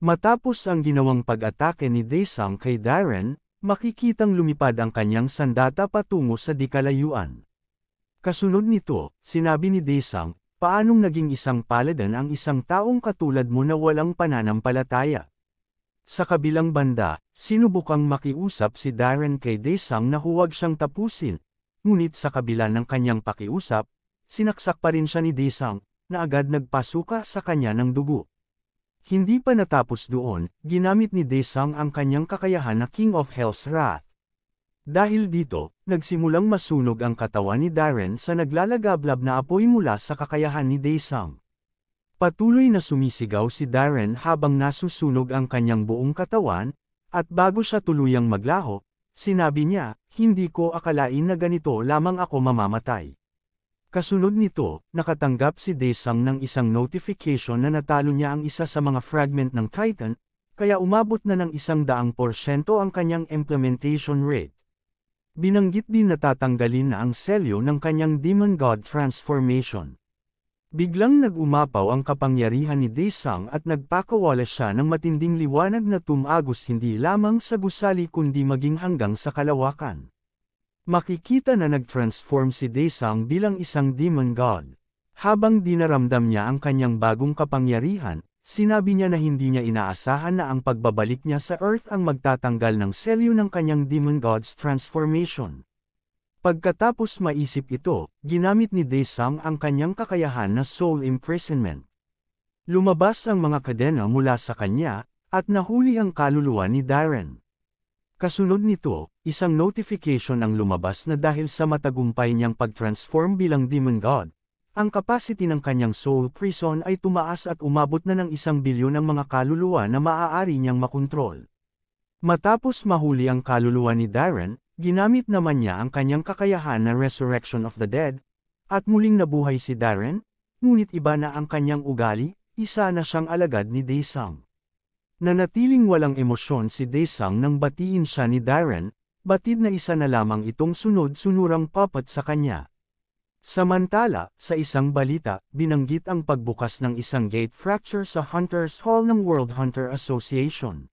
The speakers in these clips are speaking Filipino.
Matapos ang ginawang pag-atake ni Daesung kay Darren, makikitang lumipad ang kanyang sandata patungo sa di kalayuan. Kasunod nito, sinabi ni Daesung, paanong naging isang paladin ang isang taong katulad mo na walang pananampalataya? Sa kabilang banda, sinubukang makiusap si Darren kay Daesung na huwag siyang tapusin, ngunit sa kabila ng kanyang pakiusap, sinaksak pa rin siya ni Daesung, na agad nagpasuka sa kanya ng dugo. Hindi pa natapos doon, ginamit ni Daesung ang kanyang kakayahan na King of Hell's Wrath. Dahil dito, nagsimulang masunog ang katawan ni Darren sa naglalagablab na apoy mula sa kakayahan ni Daesung. Patuloy na sumisigaw si Darren habang nasusunog ang kanyang buong katawan, at bago siya tuluyang maglaho, sinabi niya, hindi ko akalain na ganito lamang ako mamamatay. Kasunod nito, nakatanggap si Daesung ng isang notification na natalo niya ang isa sa mga fragment ng Titan, kaya umabot na ng 100% ang kanyang implementation rate. Binanggit din na tatanggalin na ang selyo ng kanyang Demon God transformation. Biglang nag-umapaw ang kapangyarihan ni Daesung at nagpakawala siya ng matinding liwanag na tumagos hindi lamang sa gusali kundi maging hanggang sa kalawakan. Makikita na nag-transform si Daesung bilang isang demon god. Habang dinaramdam niya ang kanyang bagong kapangyarihan, sinabi niya na hindi niya inaasahan na ang pagbabalik niya sa Earth ang magtatanggal ng selyo ng kanyang demon god's transformation. Pagkatapos maisip ito, ginamit ni Daesung ang kanyang kakayahan na soul imprisonment. Lumabas ang mga kadena mula sa kanya, at nahuli ang kaluluwa ni Darren. Kasunod nito, isang notification ang lumabas na dahil sa matagumpay niyang pag-transform bilang demon god, ang capacity ng kanyang soul prison ay tumaas at umabot na ng 1 bilyon ang mga kaluluwa na maaari niyang makontrol. Matapos mahuli ang kaluluwa ni Darren, ginamit naman niya ang kanyang kakayahan na Resurrection of the Dead, at muling nabuhay si Darren, ngunit iba na ang kanyang ugali, isa na siyang alagad ni Daesung. Nanatiling walang emosyon si Daesung nang batiin siya ni Darren, batid na isa na lamang itong sunod-sunurang puppet sa kanya. Samantala, sa isang balita, binanggit ang pagbukas ng isang gate fracture sa Hunters Hall ng World Hunter Association.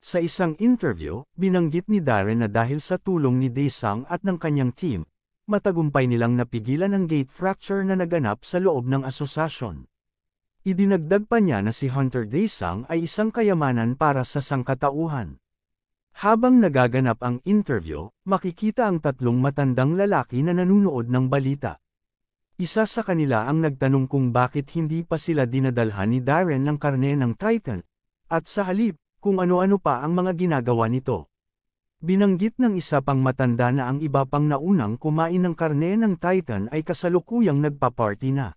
Sa isang interview, binanggit ni Darren na dahil sa tulong ni Daesung at ng kanyang team, matagumpay nilang napigilan ang gate fracture na naganap sa loob ng asosasyon. Idinagdag pa niya na si Hunter Daesung ay isang kayamanan para sa sangkatauhan. Habang nagaganap ang interview, makikita ang 3 matandang lalaki na nanunood ng balita. Isa sa kanila ang nagtanong kung bakit hindi pa sila dinadalhan ni Darren ng karne ng Titan, at sa halip, kung ano-ano pa ang mga ginagawa nito. Binanggit ng isa pang matanda na ang iba pang naunang kumain ng karne ng Titan ay kasalukuyang nagpa-party na.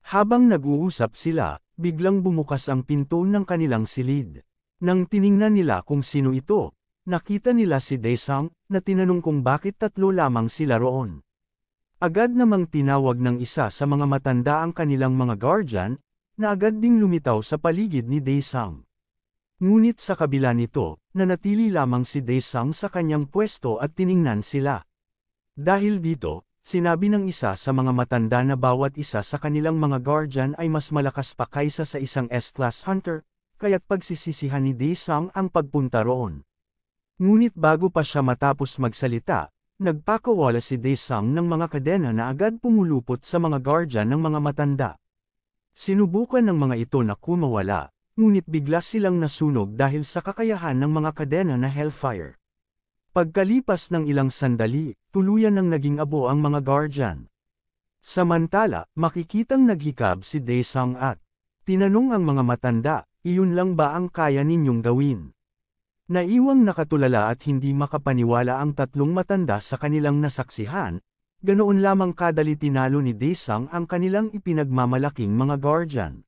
Habang nag-uusap sila, biglang bumukas ang pinto ng kanilang silid. Nang tiningnan nila kung sino ito, nakita nila si Daesung, na tinanong kung bakit 3 lamang sila roon. Agad namang tinawag ng isa sa mga matanda ang kanilang mga guardian, na agad ding lumitaw sa paligid ni Daesung. Ngunit sa kabila nito, nanatili lamang si Daesung sa kanyang pwesto at tiningnan sila. Dahil dito, sinabi ng isa sa mga matanda na bawat isa sa kanilang mga guardian ay mas malakas pa kaysa sa isang S-class hunter, kaya't pagsisisihan ni Daesung ang pagpunta roon. Ngunit bago pa siya matapos magsalita, nagpakawala si Daesung ng mga kadena na agad pumulupot sa mga guardian ng mga matanda. Sinubukan ng mga ito na kumawala, ngunit bigla silang nasunog dahil sa kakayahan ng mga kadena na Hellfire. Pagkalipas ng ilang sandali, tuluyan nang naging abo ang mga guardian. Samantala, makikitang naghikab si Daesung at tinanong ang mga matanda, iyon lang ba ang kaya ninyong gawin? Naiwang nakatulala at hindi makapaniwala ang 3 matanda sa kanilang nasaksihan, ganoon lamang kadali tinalo ni Daesung ang kanilang ipinagmamalaking mga guardian.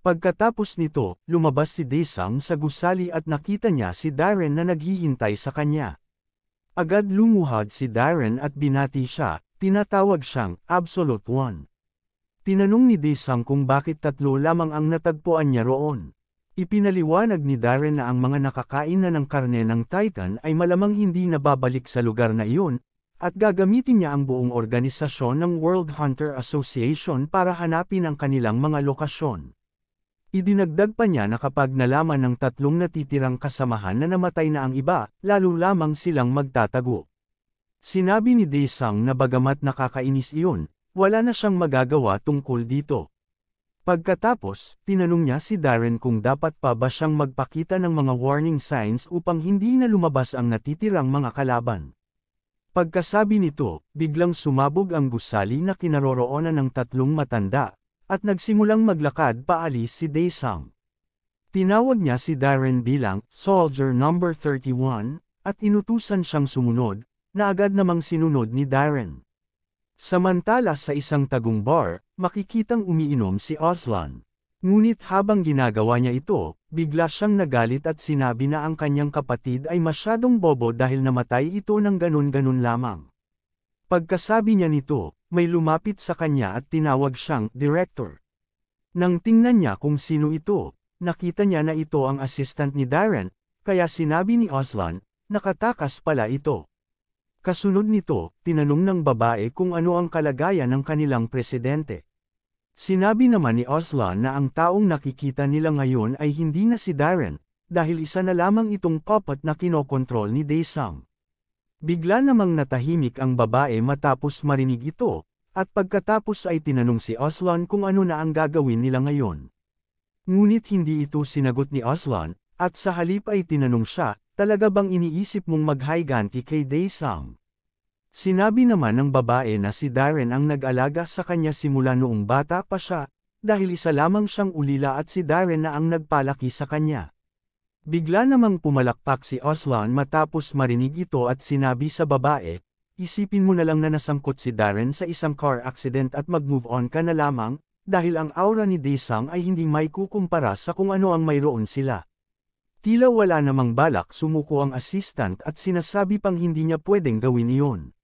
Pagkatapos nito, lumabas si Daesung sa gusali at nakita niya si Darren na naghihintay sa kanya. Agad lumuhad si Darren at binati siya, tinatawag siyang Absolute One. Tinanong ni Daesung kung bakit 3 lamang ang natagpuan niya roon. Ipinaliwanag ni Darren na ang mga nakakain na ng karne ng Titan ay malamang hindi nababalik sa lugar na iyon, at gagamitin niya ang buong organisasyon ng World Hunter Association para hanapin ang kanilang mga lokasyon. Idinagdag pa niya na kapag nalaman ng tatlong natitirang kasamahan na namatay na ang iba, lalo lamang silang magtatago. Sinabi ni Daesung na bagamat nakakainis iyon, wala na siyang magagawa tungkol dito. Pagkatapos, tinanong niya si Darren kung dapat pa ba siyang magpakita ng mga warning signs upang hindi na lumabas ang natitirang mga kalaban. Pagkasabi nito, biglang sumabog ang gusali na kinaroroonan ng tatlong matanda, at nagsimulang maglakad paalis si Daesung. Tinawag niya si Darren bilang Soldier Number 31, at inutusan siyang sumunod, na agad namang sinunod ni Darren. Samantala sa isang tagong bar, makikitang umiinom si Aslan. Ngunit habang ginagawa niya ito, bigla siyang nagalit at sinabi na ang kanyang kapatid ay masyadong bobo dahil namatay ito ng ganun-ganun lamang. Pagkasabi niya nito, may lumapit sa kanya at tinawag siyang director. Nang tingnan niya kung sino ito, nakita niya na ito ang assistant ni Darren, kaya sinabi ni Aslan, nakatakas pala ito. Kasunod nito, tinanong ng babae kung ano ang kalagayan ng kanilang presidente. Sinabi naman ni Aslan na ang taong nakikita nila ngayon ay hindi na si Darren, dahil isa na lamang itong puppet na kinokontrol ni Daesung. Bigla namang natahimik ang babae matapos marinig ito, at pagkatapos ay tinanong si Aslan kung ano na ang gagawin nila ngayon. Ngunit hindi ito sinagot ni Aslan, at sa halip ay tinanong siya, talaga bang iniisip mong maghiganti kay Daesung? Sinabi naman ng babae na si Darren ang nag-alaga sa kanya simula noong bata pa siya, dahil isa lamang siyang ulila at si Darren na ang nagpalaki sa kanya. Bigla namang pumalakpak si Aslan matapos marinig ito at sinabi sa babae, isipin mo na lang na nasangkot si Darren sa isang car accident at mag-move on ka na lamang, dahil ang aura ni Daesung ay hindi may kukumpara sa kung ano ang mayroon sila. Tila wala namang balak sumuko ang assistant at sinasabi pang hindi niya pwedeng gawin iyon.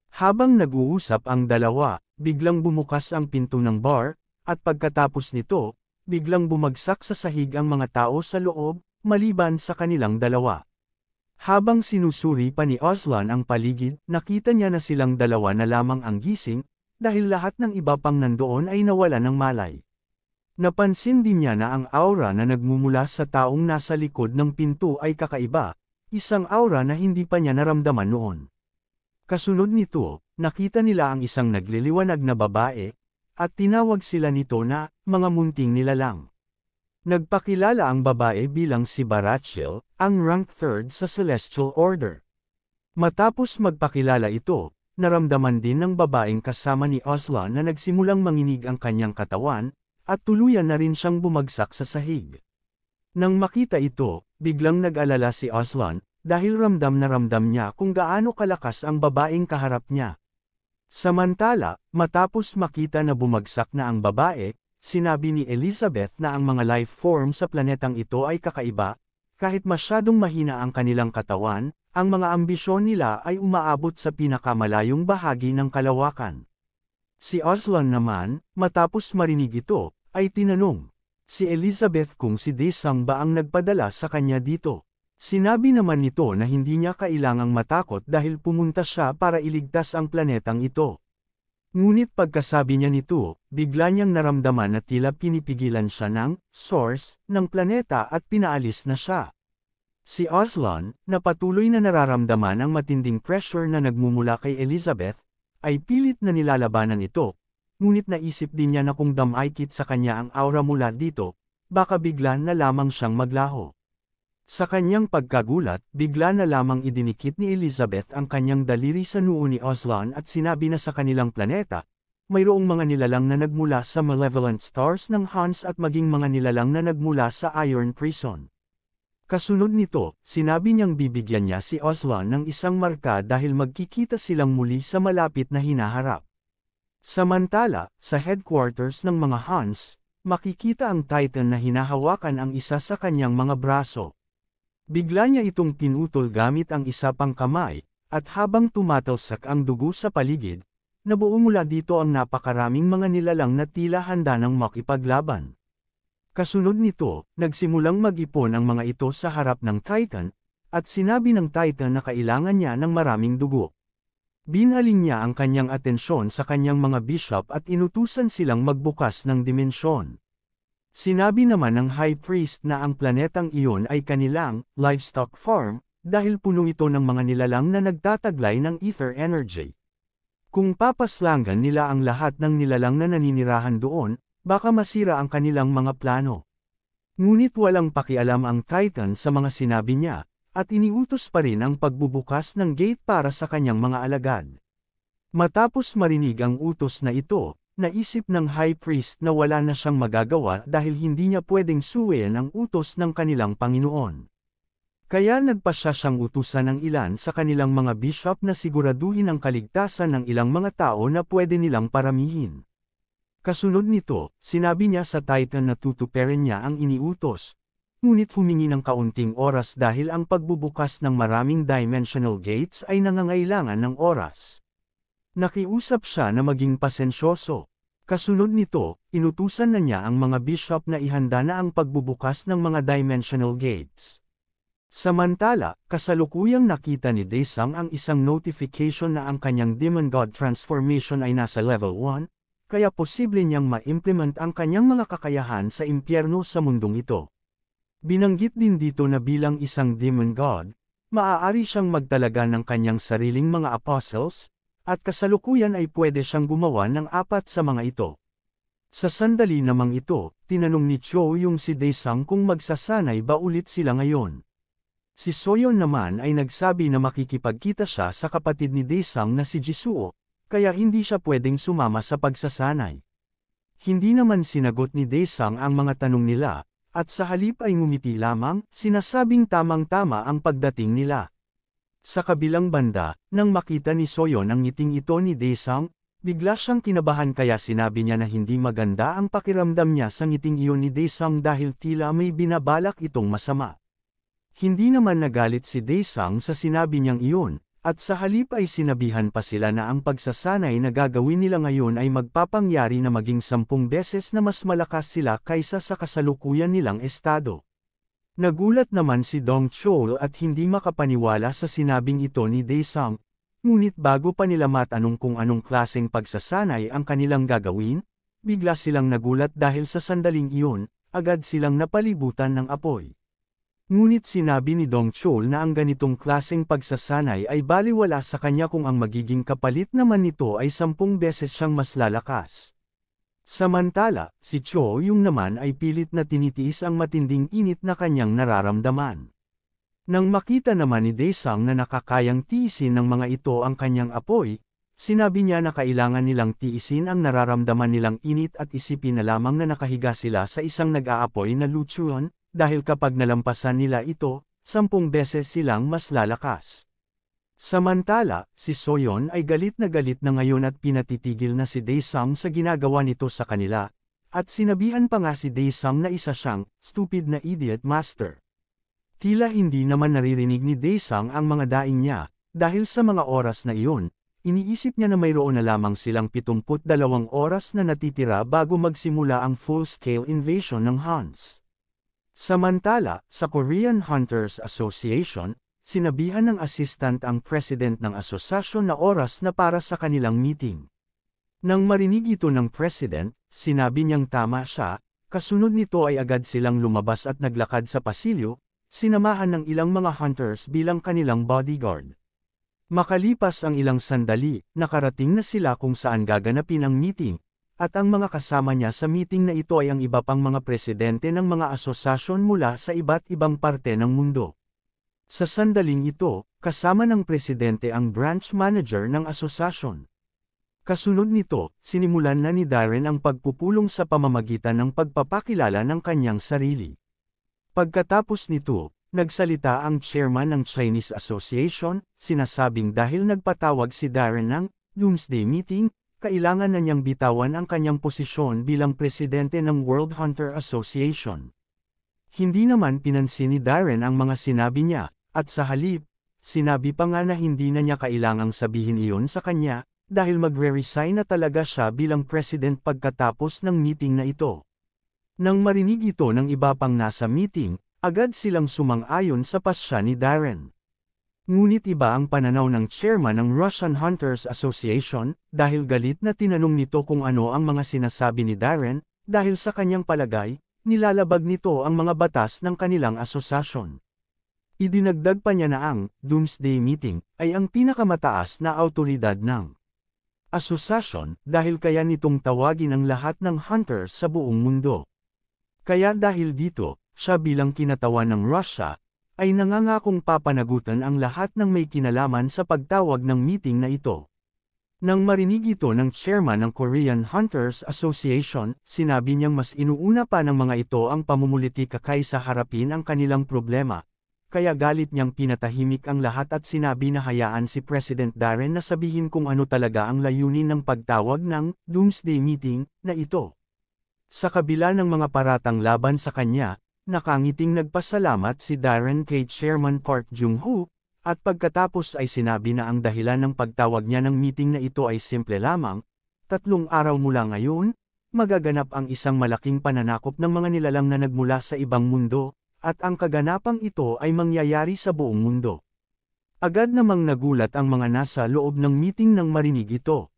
Habang nag-uusap ang dalawa, biglang bumukas ang pinto ng bar, at pagkatapos nito, biglang bumagsak sa sahig ang mga tao sa loob, maliban sa kanilang dalawa. Habang sinusuri pa ni Aslan ang paligid, nakita niya na silang dalawa na lamang ang gising, dahil lahat ng iba pang nandoon ay nawala ng malay. Napansin din niya na ang aura na nagmumula sa taong nasa likod ng pinto ay kakaiba, isang aura na hindi pa niya naramdaman noon. Kasunod nito, nakita nila ang isang nagliliwanag na babae, at tinawag sila nito na mga munting nilalang. Nagpakilala ang babae bilang si Barachel, ang rank 3rd sa Celestial Order. Matapos magpakilala ito, naramdaman din ng babaeng kasama ni Aslan na nagsimulang manginig ang kanyang katawan, at tuluyan na rin siyang bumagsak sa sahig. Nang makita ito, biglang nag-alala si Aslan, dahil ramdam na ramdam niya kung gaano kalakas ang babaeng kaharap niya. Samantala, matapos makita na bumagsak na ang babae, sinabi ni Elizabeth na ang mga life form sa planetang ito ay kakaiba, kahit masyadong mahina ang kanilang katawan, ang mga ambisyon nila ay umaabot sa pinakamalayong bahagi ng kalawakan. Si Aslan naman, matapos marinig ito, ay tinanong si Elizabeth kung si Daesung ba ang nagpadala sa kanya dito. Sinabi naman nito na hindi niya kailangang matakot dahil pumunta siya para iligtas ang planetang ito. Ngunit pagkasabi niya nito, bigla niyang naramdaman na tila pinipigilan siya ng source ng planeta at pinaalis na siya. Si Aslan, na patuloy na nararamdaman ang matinding pressure na nagmumula kay Elizabeth, ay pilit na nilalabanan ito, ngunit naisip din niya na kung damaykit sa kanya ang aura mula dito, baka bigla na lamang siyang maglaho. Sa kanyang pagkagulat, bigla na lamang idinikit ni Elizabeth ang kanyang daliri sa noo ni Aslan at sinabi na sa kanilang planeta, mayroong mga nilalang na nagmula sa malevolent stars ng Hans at maging mga nilalang na nagmula sa Iron Prison. Kasunod nito, sinabi niyang bibigyan niya si Aslan ng isang marka dahil magkikita silang muli sa malapit na hinaharap. Samantala, sa headquarters ng mga Hans, makikita ang Titan na hinahawakan ang isa sa kanyang mga braso. Bigla niya itong pinutol gamit ang isa pang kamay, at habang tumatalsak ang dugo sa paligid, nabuo mula dito ang napakaraming mga nilalang na tila handa ng makipaglaban. Kasunod nito, nagsimulang mag-ipon ang mga ito sa harap ng Titan, at sinabi ng Titan na kailangan niya ng maraming dugo. Binhaling niya ang kanyang atensyon sa kanyang mga bishop at inutusan silang magbukas ng dimensyon. Sinabi naman ng High Priest na ang planetang iyon ay kanilang livestock farm, dahil puno ito ng mga nilalang na nagtataglay ng ether energy. Kung papaslangan nila ang lahat ng nilalang na naninirahan doon, baka masira ang kanilang mga plano. Ngunit walang pakialam ang Titan sa mga sinabi niya, at iniutos pa rin ang pagbubukas ng gate para sa kanyang mga alagad. Matapos marinig ang utos na ito, naisip ng High Priest na wala na siyang magagawa dahil hindi niya pwedeng suwayin ang utos ng kanilang Panginoon. Kaya nagpasya siyang utusan ng ilan sa kanilang mga bishop na siguraduhin ang kaligtasan ng ilang mga tao na pwede nilang paramihin. Kasunod nito, sinabi niya sa Titan na tutuparin niya ang iniutos, ngunit humingi ng kaunting oras dahil ang pagbubukas ng maraming dimensional gates ay nangangailangan ng oras. Nakiusap siya na maging pasensyoso. Kasunod nito, inutusan na niya ang mga bishop na ihanda na ang pagbubukas ng mga dimensional gates. Samantala, kasalukuyang nakita ni Daesung ang isang notification na ang kanyang Demon God transformation ay nasa level 1, kaya posible niyang ma-implement ang kanyang mga kakayahan sa impyerno sa mundong ito. Binanggit din dito na bilang isang Demon God, maaari siyang magtalaga ng kanyang sariling mga apostles, at kasalukuyan ay pwede siyang gumawa ng 4 sa mga ito. Sa sandali namang ito, tinanong ni Cho yung si Daesung kung magsasanay ba ulit sila ngayon. Si Soyeon naman ay nagsabi na makikipagkita siya sa kapatid ni Daesung na si Jisuo, kaya hindi siya pwedeng sumama sa pagsasanay. Hindi naman sinagot ni Daesung ang mga tanong nila, at sa halip ay ngumiti lamang, sinasabing tamang-tama ang pagdating nila. Sa kabilang banda, nang makita ni Soyeon ang ngiting ito ni Daesung, bigla siyang kinabahan kaya sinabi niya na hindi maganda ang pakiramdam niya sa ngiting iyon ni Daesung dahil tila may binabalak itong masama. Hindi naman nagalit si Daesung sa sinabi niyang iyon, at sa halip ay sinabihan pa sila na ang pagsasanay na gagawin nila ngayon ay magpapangyari na maging 10 beses na mas malakas sila kaysa sa kasalukuyan nilang estado. Nagulat naman si Dong Chol at hindi makapaniwala sa sinabing ito ni Daesung, ngunit bago pa nila matanong kung anong klaseng pagsasanay ang kanilang gagawin, bigla silang nagulat dahil sa sandaling iyon, agad silang napalibutan ng apoy. Ngunit sinabi ni Dong Chol na ang ganitong klaseng pagsasanay ay baliwala sa kanya kung ang magiging kapalit naman nito ay 10 beses siyang mas lalakas. Samantala, si Cho yung naman ay pilit na tinitiis ang matinding init na kanyang nararamdaman. Nang makita naman ni Daesung na nakakayang tiisin ng mga ito ang kanyang apoy, sinabi niya na kailangan nilang tiisin ang nararamdaman nilang init at isipin na lamang na nakahiga sila sa isang nag-aapoy na lutsyon, dahil kapag nalampasan nila ito, 10 beses silang mas lalakas. Samantala, si Soyeon ay galit na ngayon at pinatitigil na si Daesung sa ginagawa nito sa kanila, at sinabihan pa nga si Daesung na isa siyang stupid na idiot master. Tila hindi naman naririnig ni Daesung ang mga daing niya, dahil sa mga oras na iyon, iniisip niya na mayroon na lamang silang 72 oras na natitira bago magsimula ang full-scale invasion ng Huns. Samantala, sa Korean Hunters Association, sinabihan ng assistant ang president ng asosasyon na oras na para sa kanilang meeting. Nang marinig ito ng president, sinabi niyang tama siya, kasunod nito ay agad silang lumabas at naglakad sa pasilyo, sinamahan ng ilang mga hunters bilang kanilang bodyguard. Makalipas ang ilang sandali, nakarating na sila kung saan gaganapin ang meeting, at ang mga kasama niya sa meeting na ito ay ang iba pang mga presidente ng mga asosasyon mula sa iba't ibang parte ng mundo. Sa sandaling ito, kasama ng presidente ang branch manager ng asosasyon. Kasunod nito, sinimulan na ni Darren ang pagpupulong sa pamamagitan ng pagpapakilala ng kanyang sarili. Pagkatapos nito, nagsalita ang chairman ng Chinese Association, sinasabing dahil nagpatawag si Darren ng Doomsday Meeting, kailangan na niyang bitawan ang kanyang posisyon bilang presidente ng World Hunter Association. Hindi naman pinansin ni Darren ang mga sinabi niya, at sa halip, sinabi pa nga na hindi na niya kailangang sabihin iyon sa kanya, dahil magre-resign na talaga siya bilang president pagkatapos ng meeting na ito. Nang marinig ito ng iba pang nasa meeting, agad silang sumang-ayon sa pasya ni Darren. Ngunit iba ang pananaw ng chairman ng Russian Hunters Association, dahil galit na tinanong nito kung ano ang mga sinasabi ni Darren, dahil sa kanyang palagay, nilalabag nito ang mga batas ng kanilang asosasyon. Idinagdag pa niya na ang Doomsday Meeting ay ang pinakamataas na awtoridad ng asosasyon dahil kaya nitong tawagin ang lahat ng hunters sa buong mundo. Kaya dahil dito, siya bilang kinatawan ng Russia, ay nangangakong papanagutan ang lahat ng may kinalaman sa pagtawag ng meeting na ito. Nang marinig ito ng chairman ng Korean Hunters Association, sinabi niyang mas inuuna pa ng mga ito ang pamumulitika kaysa harapin ang kanilang problema. Kaya galit niyang pinatahimik ang lahat at sinabi na hayaan si President Darren na sabihin kung ano talaga ang layunin ng pagtawag ng Doomsday Meeting na ito. Sa kabila ng mga paratang laban sa kanya, nakangiting nagpasalamat si Darren kay Chairman Park Jung-ho, at pagkatapos ay sinabi na ang dahilan ng pagtawag niya ng meeting na ito ay simple lamang, 3 araw mula ngayon, magaganap ang isang malaking pananakop ng mga nilalang na nagmula sa ibang mundo, at ang kaganapang ito ay mangyayari sa buong mundo. Agad namang nagulat ang mga nasa loob ng meeting nang marinig ito.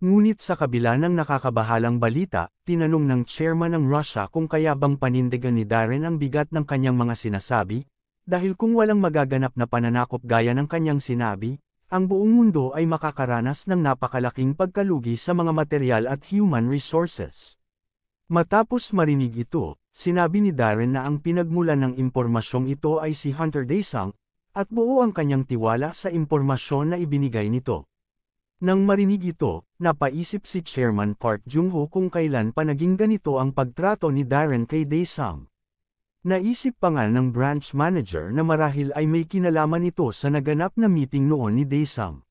Ngunit sa kabila ng nakakabahalang balita, tinanong ng chairman ng Russia kung kaya bang panindigan ni Darren ang bigat ng kanyang mga sinasabi, dahil kung walang magaganap na pananakop gaya ng kanyang sinabi, ang buong mundo ay makakaranas ng napakalaking pagkalugi sa mga material at human resources. Matapos marinig ito, sinabi ni Darren na ang pinagmulan ng impormasyong ito ay si Hunter Daesung, at buo ang kanyang tiwala sa impormasyon na ibinigay nito. Nang marinig ito, napaisip si Chairman Park Jung-ho kung kailan pa naging ganito ang pagtrato ni Darren kay Daesung. Naisip pa nga ng branch manager na marahil ay may kinalaman ito sa naganap na meeting noon ni Daesung.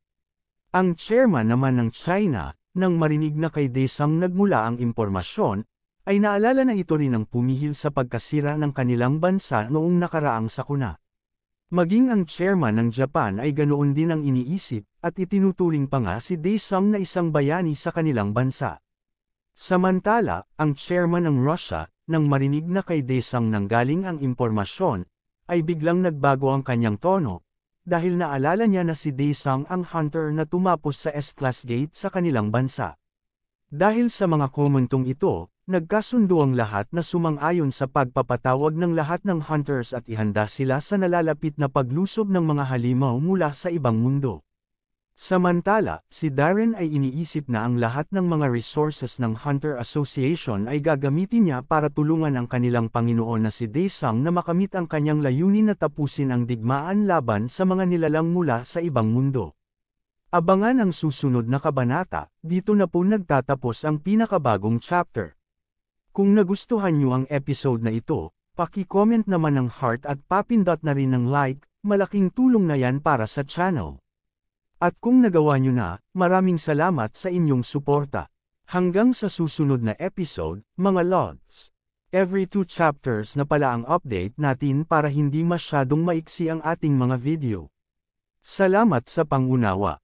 Ang chairman naman ng China, nang marinig na kay Daesung nagmula ang impormasyon, ay naalala na ito rin ang pumihil sa pagkasira ng kanilang bansa noong nakaraang sakuna. Maging ang chairman ng Japan ay ganoon din ang iniisip, at itinuturing pa nga si Daesung na isang bayani sa kanilang bansa. Samantala, ang chairman ng Russia, nang marinig na kay Daesung nanggaling ang impormasyon, ay biglang nagbago ang kanyang tono, dahil naalala niya na si Daesung ang hunter na tumapos sa S-Class Gate sa kanilang bansa. Dahil sa mga komentong ito, nagkasundo ang lahat na sumang-ayon sa pagpapatawag ng lahat ng hunters at ihanda sila sa nalalapit na paglusob ng mga halimaw mula sa ibang mundo. Samantala, si Darren ay iniisip na ang lahat ng mga resources ng Hunter Association ay gagamitin niya para tulungan ang kanilang Panginoon na si Daesung na makamit ang kanyang layunin na tapusin ang digmaan laban sa mga nilalang mula sa ibang mundo. Abangan ang susunod na kabanata, dito na po nagtatapos ang pinakabagong chapter. Kung nagustuhan niyo ang episode na ito, paki-comment naman ng heart at papindot na rin ng like, malaking tulong na yan para sa channel. At kung nagawa niyo na, maraming salamat sa inyong suporta. Hanggang sa susunod na episode, mga lods. Every 2 chapters na pala ang update natin para hindi masyadong maiksi ang ating mga video. Salamat sa pangunawa.